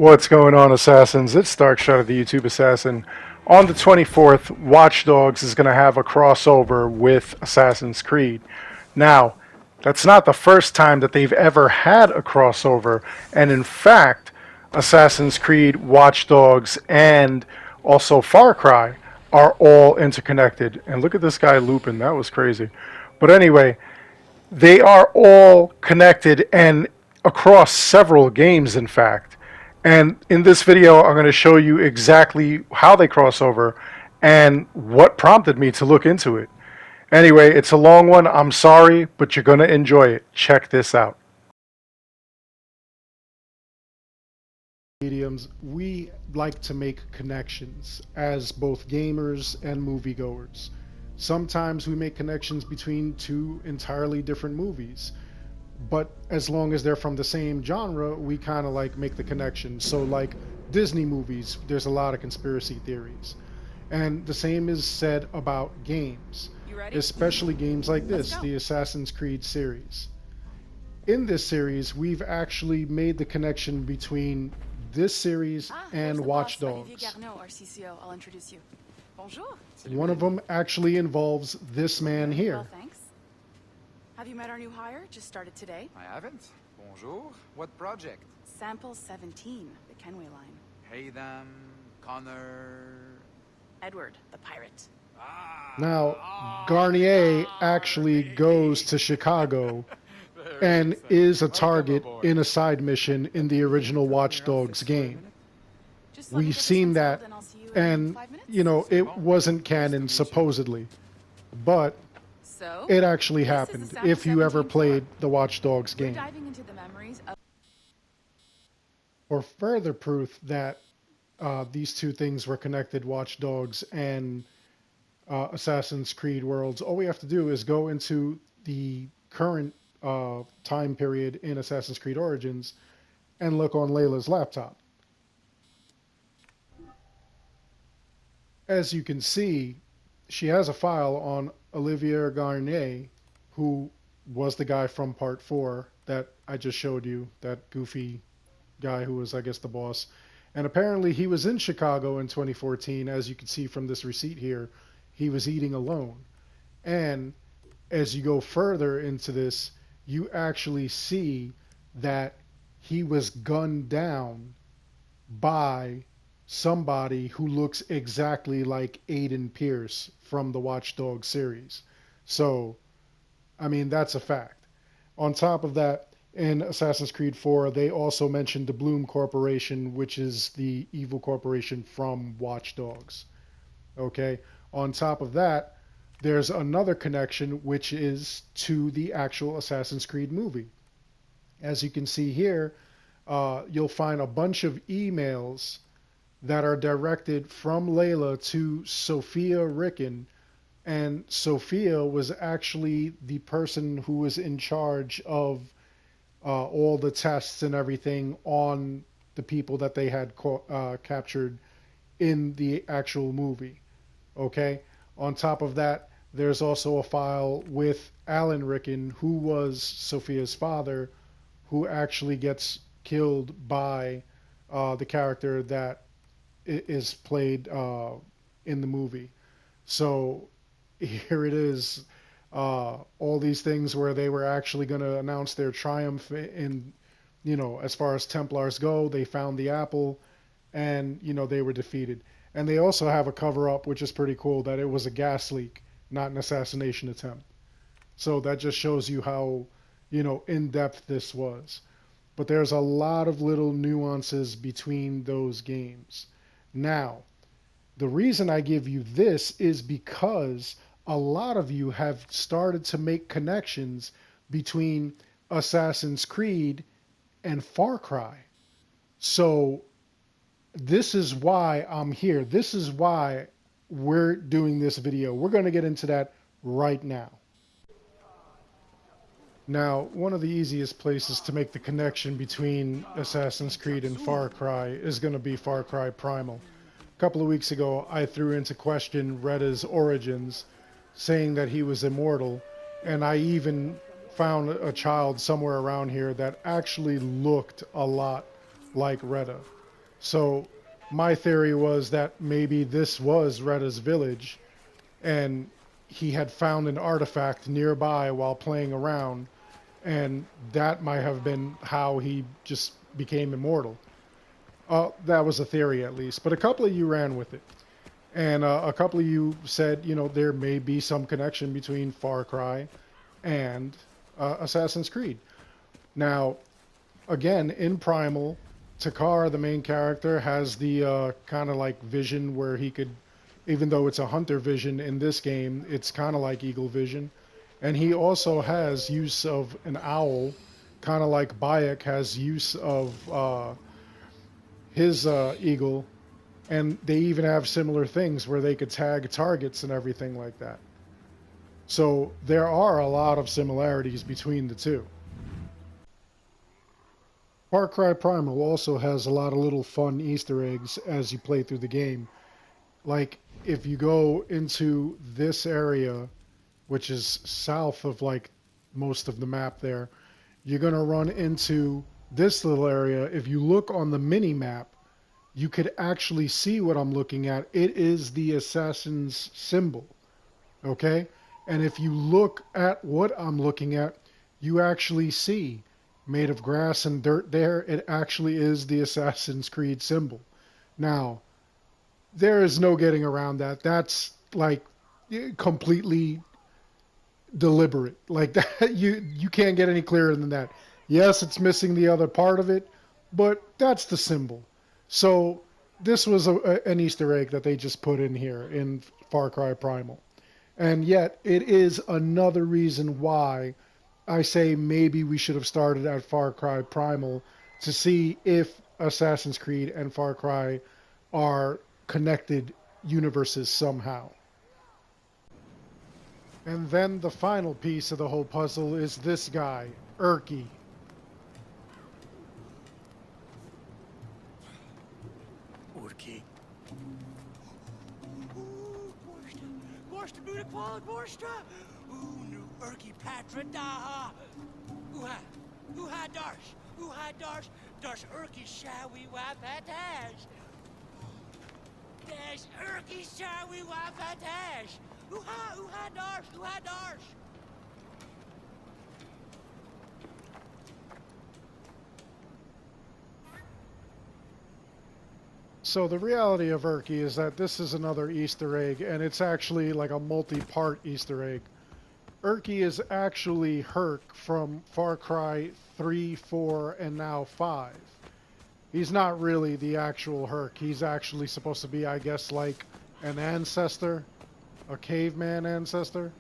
What's going on, Assassins? It's Darkshot of the YouTube Assassin. On the 24th, Watch Dogs is going to have a crossover with Assassin's Creed. Now, that's not the first time that they've ever had a crossover, and in fact, Assassin's Creed, Watch Dogs, and also Far Cry are all interconnected. And look at this guy looping, that was crazy. But anyway, they are all connected and across several games, in fact. And in this video, I'm going to show you exactly how they cross over and what prompted me to look into it. Anyway, it's a long one. I'm sorry, but you're going to enjoy it. Check this out. Mediums, we like to make connections as both gamers and moviegoers. Sometimes we make connections between two entirely different movies, but as long as they're from the same genre, we kind of like make the connection. So like Disney movies, there's a lot of conspiracy theories. And the same is said about games, especially games like this, the Assassin's Creed series. In this series, we've actually made the connection between this series and Watch Dogs. I'll introduce you. Bonjour. One of them actually involves this man here. Well, thanks. Have you met our new hire? Just started today. I haven't. Bonjour. What project? Sample 17, the Kenway line. Hey them, Connor. Edward, the pirate. Now, Garnier actually goes to Chicago and is a target in a side mission in the original Watch Dogs game. We've seen that, and, you know, it wasn't canon, supposedly, but it actually happened if you ever played the Watch Dogs game. For further proof that these two things were connected, Watch Dogs and Assassin's Creed worlds, all we have to do is go into the current time period in Assassin's Creed Origins and look on Layla's laptop. As you can see, she has a file on Olivier Garnier, who was the guy from Part 4 that I just showed you, that goofy guy who was, I guess, the boss. And apparently he was in Chicago in 2014, as you can see from this receipt here. He was eating alone. And as you go further into this, you actually see that he was gunned down by somebody who looks exactly like Aiden Pierce from the Watch Dogs series. So, I mean, that's a fact. On top of that, in Assassin's Creed 4, they also mentioned the Bloom Corporation, which is the evil corporation from Watch Dogs. Okay? On top of that, there's another connection, which is to the actual Assassin's Creed movie. As you can see here, you'll find a bunch of emails that are directed from Layla to Sophia Ricken, and Sophia was actually the person who was in charge of all the tests and everything on the people that they had captured in the actual movie. Okay? On top of that, there's also a file with Alan Ricken, who was Sophia's father, who actually gets killed by the character that is played in the movie. So here it is, all these things where they were actually going to announce their triumph in, you know, as far as Templars go. They found the apple and, you know, they were defeated. And they also have a cover-up, which is pretty cool, that it was a gas leak, not an assassination attempt. So that just shows you how, you know, in-depth this was. But there's a lot of little nuances between those games. Now, the reason I give you this is because a lot of you have started to make connections between Assassin's Creed and Far Cry. So this is why I'm here. This is why we're doing this video. We're going to get into that right now. Now, one of the easiest places to make the connection between Assassin's Creed and Far Cry is going to be Far Cry Primal. A couple of weeks ago, I threw into question Reda's origins, saying that he was immortal, and I even found a child somewhere around here that actually looked a lot like Reda. So my theory was that maybe this was Retta's village, and he had found an artifact nearby while playing around, and that might have been how he just became immortal. That was a theory at least, but a couple of you ran with it. And a couple of you said, there may be some connection between Far Cry and Assassin's Creed. Now, again, in Primal, Takar, the main character, has the kind of like vision where he could, even though it's a hunter vision in this game, it's kind of like eagle vision. And he also has use of an owl, kind of like Bayek has use of his eagle. And they even have similar things where they could tag targets and everything like that. So there are a lot of similarities between the two. Far Cry Primal also has a lot of little fun Easter eggs as you play through the game. Like if you go into this area, which is south of like most of the map there, you're going to run into this little area. If you look on the mini map, you could actually see what I'm looking at. It is the assassin's symbol, okay? And if you look at what I'm looking at, you actually see made of grass and dirt there. It actually is the Assassin's Creed symbol. Now, there is no getting around that. That's like completely deliberate. Like that, you can't get any clearer than that. Yes, it's missing the other part of it, but that's the symbol. So this was an Easter egg that they just put in here in Far Cry Primal. And yet it is another reason why I say maybe we should have started at Far Cry Primal to see if Assassin's Creed and Far Cry are connected universes somehow. And then the final piece of the whole puzzle is this guy, Urki. Urki. Borsta buda qual borsta. Nu Urki patra daha. Uha darsh. Darsh Urki shawi wapatash. Dash Urki shawi wapatash. Uha darsh. So the reality of Urki is that this is another Easter egg, and it's actually like a multi-part Easter egg. Urki is actually Herc from Far Cry 3, 4, and now 5. He's not really the actual Herc. He's actually supposed to be, I guess, like an ancestor, a caveman ancestor.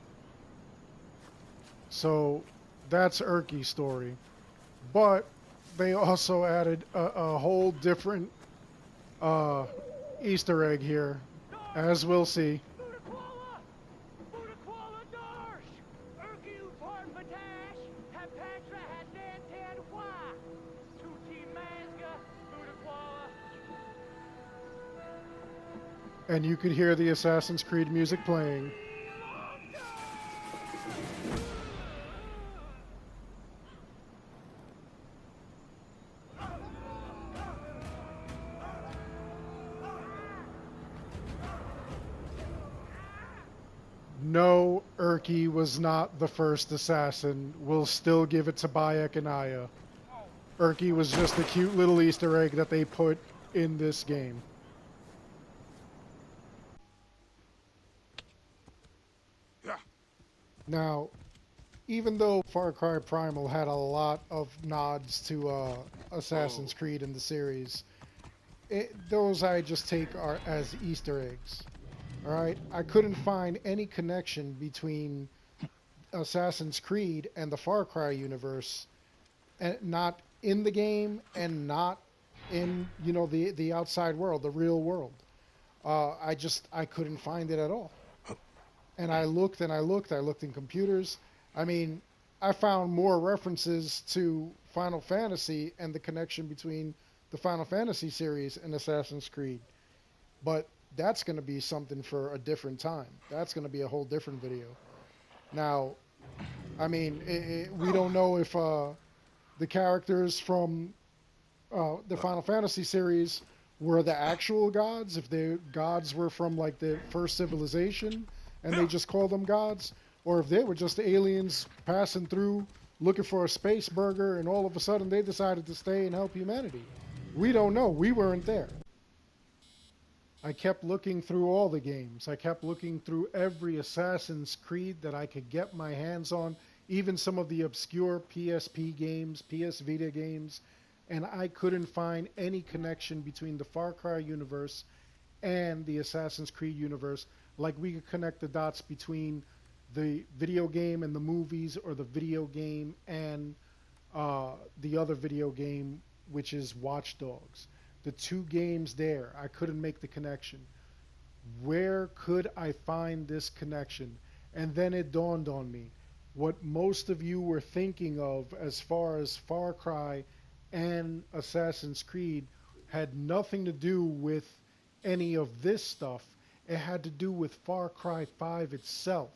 So that's Urki's story. But they also added a whole different Easter egg here, as we'll see. And you could hear the Assassin's Creed music playing. No, Urki was not the first assassin. We'll still give it to Bayek and Aya. Urki was just a cute little Easter egg that they put in this game. Now, even though Far Cry Primal had a lot of nods to Assassin's Creed in the series, those I just take are as Easter eggs. Alright? I couldn't find any connection between Assassin's Creed and the Far Cry universe, and not in the game and not in, the outside world, the real world. I couldn't find it at all. And I looked in computers. I mean, I found more references to Final Fantasy and the connection between the Final Fantasy series and Assassin's Creed. But that's going to be something for a different time. That's going to be a whole different video. Now, I mean, we don't know if the characters from the Final Fantasy series were the actual gods, if the gods were from like the first civilization and they just called them gods, or if they were just aliens passing through looking for a space burger and all of a sudden they decided to stay and help humanity. We don't know. We weren't there. I kept looking through all the games. I kept looking through every Assassin's Creed that I could get my hands on, even some of the obscure PSP games, PS Vita games, and I couldn't find any connection between the Far Cry universe and the Assassin's Creed universe, like we could connect the dots between the video game and the movies, or the video game and the other video game, which is Watch Dogs. The two games there, I couldn't make the connection. Where could I find this connection? And then it dawned on me what most of you were thinking of as far as Far Cry and Assassin's Creed had nothing to do with any of this stuff. It had to do with Far Cry 5 itself.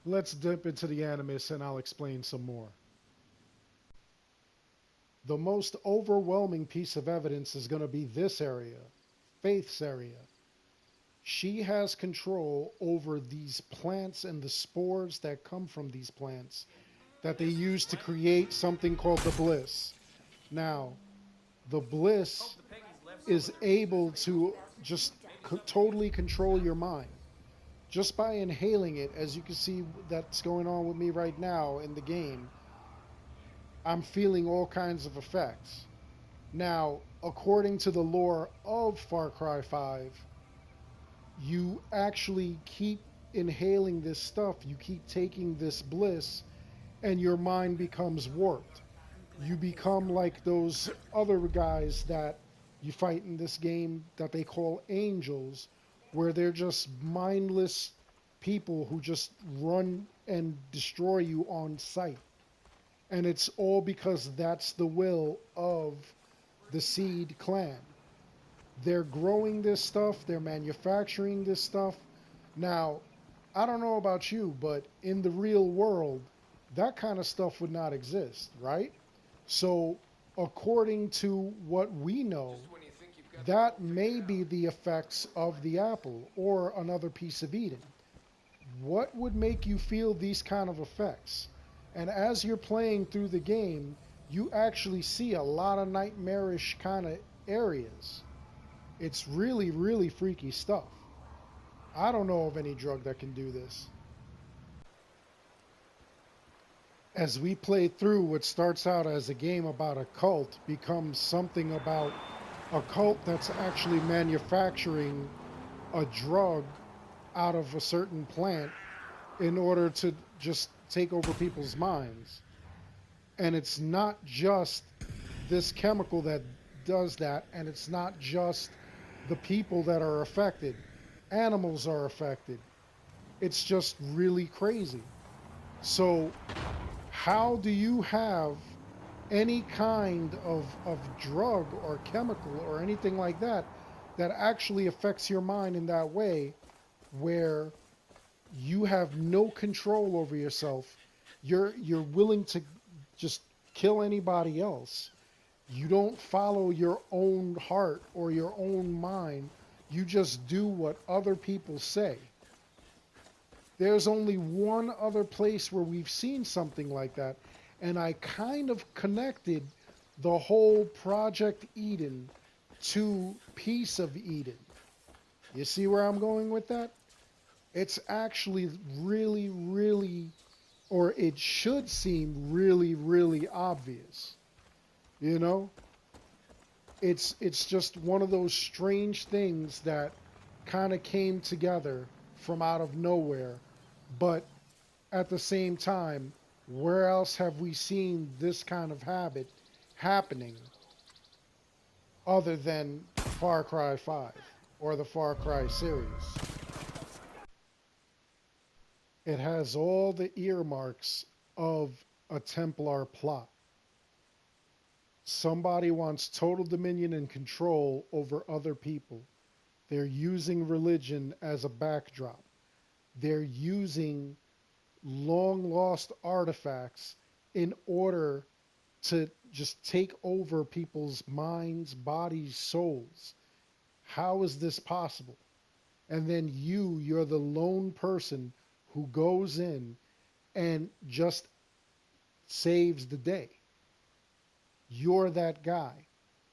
Let's dip into the animus and I'll explain some more. The most overwhelming piece of evidence is going to be this area, Faith's area. She has control over these plants and the spores that come from these plants that they use to create something called the bliss. Now, the bliss is able to just totally control your mind. Just by inhaling it, as you can see that's going on with me right now in the game, I'm feeling all kinds of effects. Now, according to the lore of Far Cry 5, you actually keep inhaling this stuff, you keep taking this bliss, and your mind becomes warped. You become like those other guys that you fight in this game that they call angels, where they're just mindless people who just run and destroy you on sight. And it's all because that's the will of the Seed clan. They're growing this stuff, they're manufacturing this stuff. Now, I don't know about you, but in the real world, that kind of stuff would not exist, right? So, according to what we know, that may be the effects of the apple or another piece of Eden. What would make you feel these kind of effects? And as you're playing through the game, you actually see a lot of nightmarish kind of areas. It's really, really freaky stuff. I don't know of any drug that can do this. As we play through, what starts out as a game about a cult becomes something about a cult that's actually manufacturing a drug out of a certain plant in order to just take over people's minds. And it's not just this chemical that does that, and it's not just the people that are affected. Animals are affected. It's just really crazy. So how do you have any kind of drug or chemical or anything like that that actually affects your mind in that way, where you have no control over yourself? You're willing to just kill anybody else. You don't follow your own heart or your own mind. You just do what other people say. There's only one other place where we've seen something like that, and I kind of connected the whole Project Eden to Piece of Eden. You see where I'm going with that? It's actually really, really, or it should seem really, really obvious. You know? It's just one of those strange things that kind of came together from out of nowhere. But at the same time, where else have we seen this kind of habit happening other than Far Cry 5 or the Far Cry series? It has all the earmarks of a Templar plot. Somebody wants total dominion and control over other people. They're using religion as a backdrop. They're using long lost artifacts in order to just take over people's minds, bodies, souls. How is this possible? And then you're the lone person who goes in and just saves the day. You're that guy.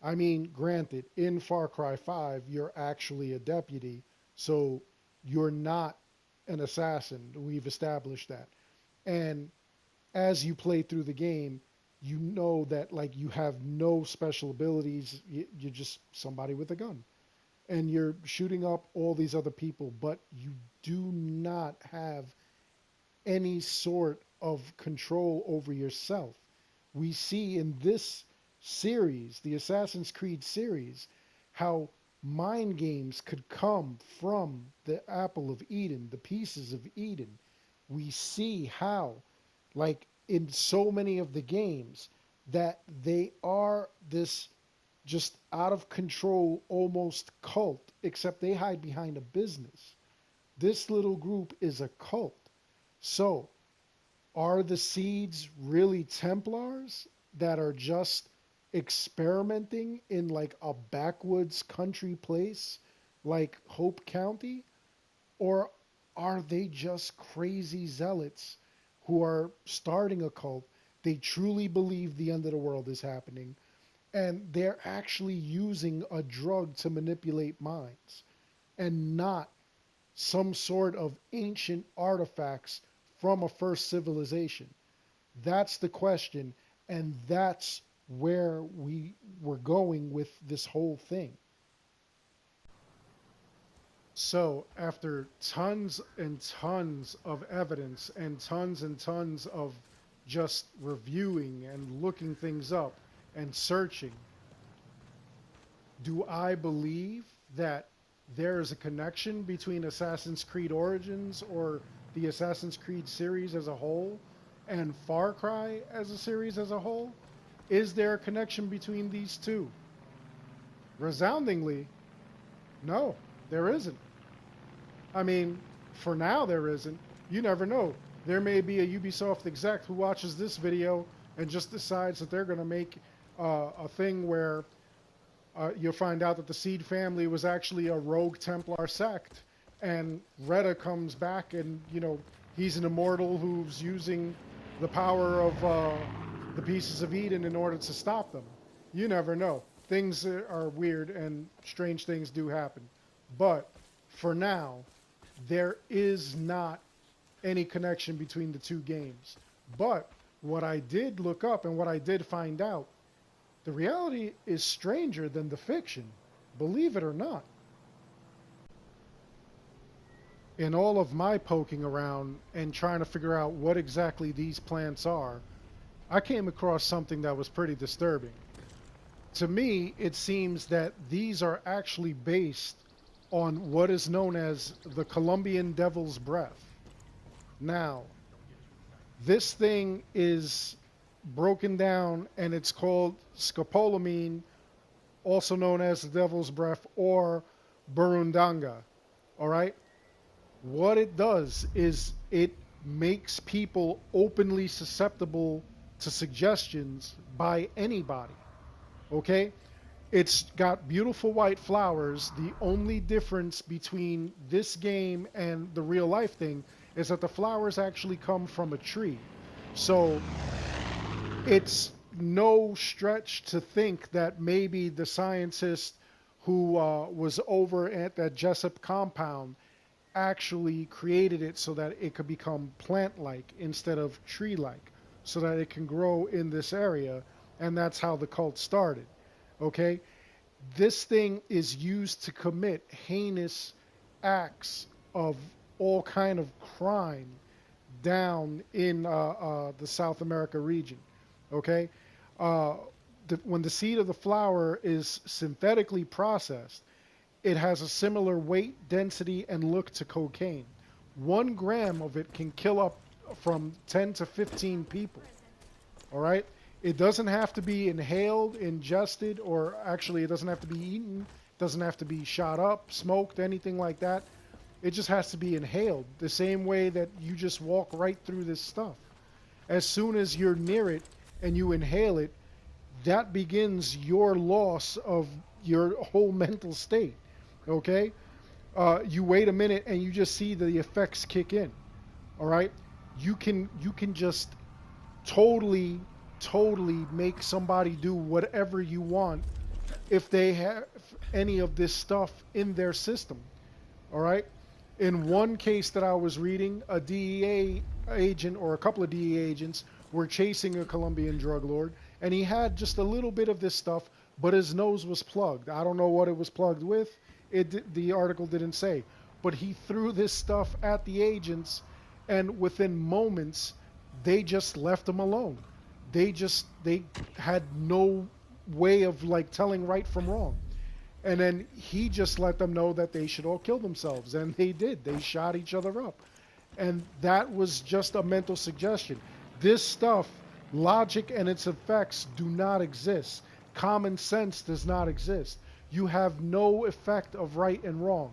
I mean, granted, in Far Cry 5, you're actually a deputy, so you're not an assassin. We've established that. And as you play through the game, you know that like you have no special abilities. You're just somebody with a gun, and you're shooting up all these other people, but you do not have any sort of control over yourself. We see in this series, the Assassin's Creed series, how mind games could come from the apple of Eden, the pieces of Eden. We see how, like in so many of the games, that they are this just out of control, almost cult, except they hide behind a business. This little group is a cult. So, are the seeds really Templars that are just experimenting in like a backwoods country place like Hope County? Or are they just crazy zealots who are starting a cult? They truly believe the end of the world is happening, and they're actually using a drug to manipulate minds and not some sort of ancient artifacts from a first civilization. That's the question, and that's where we were going with this whole thing. So, after tons and tons of evidence and tons of just reviewing and looking things up and searching, do I believe that there is a connection between Assassin's Creed Origins or the Assassin's Creed series as a whole and Far Cry as a series as a whole? Is there a connection between these two? Resoundingly, no, there isn't. I mean, for now there isn't. You never know. There may be a Ubisoft exec who watches this video and just decides that they're going to make a thing where you'll find out that the Seed family was actually a rogue Templar sect, and Retta comes back and, you know, he's an immortal who's using the power of the pieces of Eden in order to stop them. You never know. Things are weird and strange things do happen. But for now, there is not any connection between the two games. But what I did look up and what I did find out, the reality is stranger than the fiction, believe it or not. In all of my poking around and trying to figure out what exactly these plants are, I came across something that was pretty disturbing. To me, it seems that these are actually based on what is known as the Colombian Devil's Breath. Now, this thing is broken down and it's called scopolamine, also known as the Devil's Breath or burundanga. All right? What it does is it makes people openly susceptible to suggestions by anybody. Okay? It's got beautiful white flowers. The only difference between this game and the real life thing is that the flowers actually come from a tree. So it's no stretch to think that maybe the scientist who was over at that Jessup compound actually created it so that it could become plant-like instead of tree-like, so that it can grow in this area, and that's how the cult started. Okay? This thing is used to commit heinous acts of all kind of crime down in the South America region. Okay? When the seed of the flower is synthetically processed, it has a similar weight, density, and look to cocaine. 1 gram of it can kill up from 10 to 15 people. All right? It doesn't have to be inhaled, ingested, or actually it doesn't have to be eaten. It doesn't have to be shot up, smoked, anything like that. It just has to be inhaled, the same way that you just walk right through this stuff. As soon as you're near it and you inhale it, that begins your loss of your whole mental state. Okay, you wait a minute and you just see the effects kick in. All right, you can just totally make somebody do whatever you want if they have any of this stuff in their system. All right. In one case that I was reading, a DEA agent or a couple of DEA agents were chasing a Colombian drug lord, and he had just a little bit of this stuff, but his nose was plugged. I don't know what it was plugged with. The article didn't say, but he threw this stuff at the agents, and within moments, they just left him alone. They had no way of like telling right from wrong. And then he just let them know that they should all kill themselves. And they did. They shot each other up. And that was just a mental suggestion. This stuff, logic and its effects do not exist. Common sense does not exist. You have no effect of right and wrong.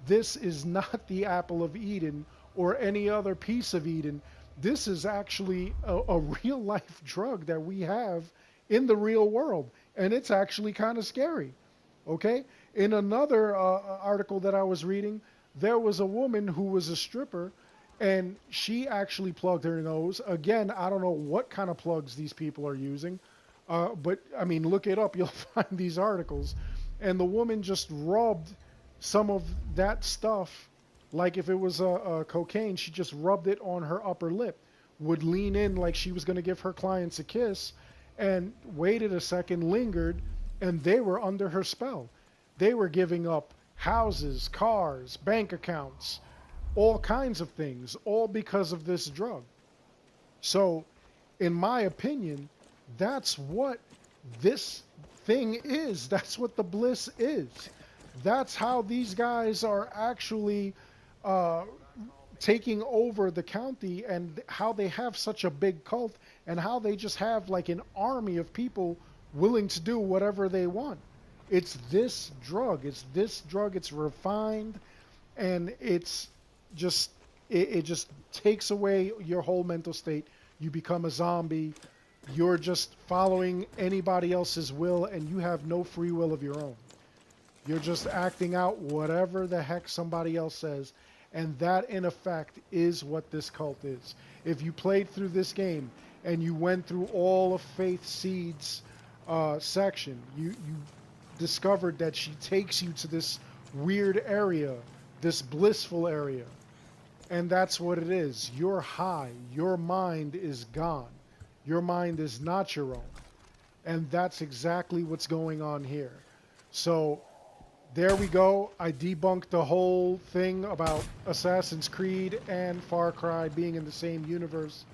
This is not the apple of Eden or any other piece of Eden. This is actually a real life drug that we have in the real world. And it's actually kind of scary. Okay? In another article that I was reading, there was a woman who was a stripper, and she actually plugged her nose. Again, I don't know what kind of plugs these people are using, but I mean, look it up. You'll find these articles. And the woman just rubbed some of that stuff, like if it was cocaine, she just rubbed it on her upper lip, would lean in like she was going to give her clients a kiss, and waited a second, lingered, and they were under her spell. They were giving up houses, cars, bank accounts, all kinds of things, all because of this drug. So, in my opinion, that's what this thing is. That's what the bliss is. That's how these guys are actually taking over the county, and how they have such a big cult, and how they just have like an army of people willing to do whatever they want. It's this drug. It's this drug. It's refined, and it's just it just takes away your whole mental state. You become a zombie. You're just following anybody else's will, and you have no free will of your own. You're just acting out whatever the heck somebody else says, and that in effect is what this cult is. If you played through this game and you went through all of Faith Seed's section, you discovered that she takes you to this weird area, this blissful area, and that's what it is. You're high. Your mind is gone. Your mind is not your own, and that's exactly what's going on here. So there we go. I debunked the whole thing about Assassin's Creed and Far Cry being in the same universe.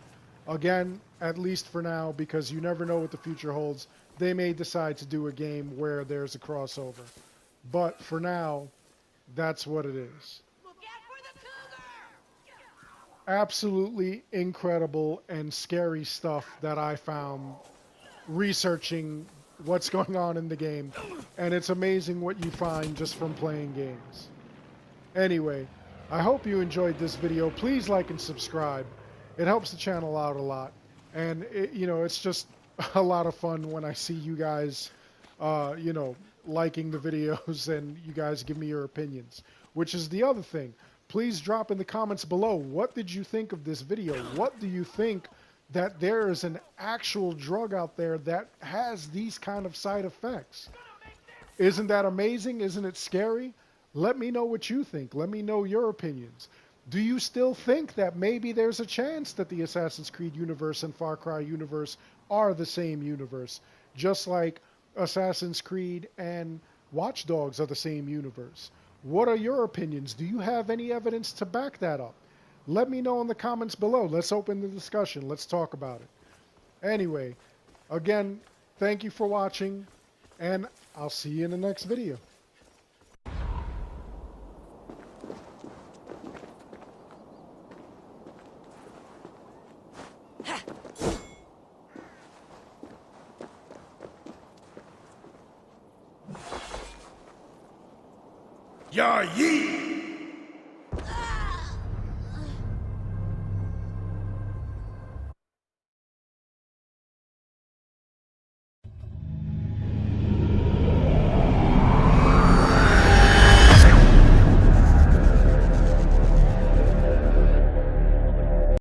Again, at least for now, because you never know what the future holds. They may decide to do a game where there's a crossover. But for now, that's what it is. Look out for the cougar! Absolutely incredible and scary stuff that I found researching what's going on in the game. And it's amazing what you find just from playing games. Anyway, I hope you enjoyed this video. Please like and subscribe. It helps the channel out a lot. And, it's just a lot of fun when I see you guys, liking the videos and you guys give me your opinions. Which is the other thing. Please drop in the comments below. What did you think of this video? What do you think that there is an actual drug out there that has these kind of side effects? Isn't that amazing? Isn't it scary? Let me know what you think. Let me know your opinions. Do you still think that maybe there's a chance that the Assassin's Creed universe and Far Cry universe are the same universe? Just like Assassin's Creed and Watch Dogs are the same universe. What are your opinions? Do you have any evidence to back that up? Let me know in the comments below. Let's open the discussion. Let's talk about it. Anyway, again, thank you for watching, and I'll see you in the next video. Ya Yi!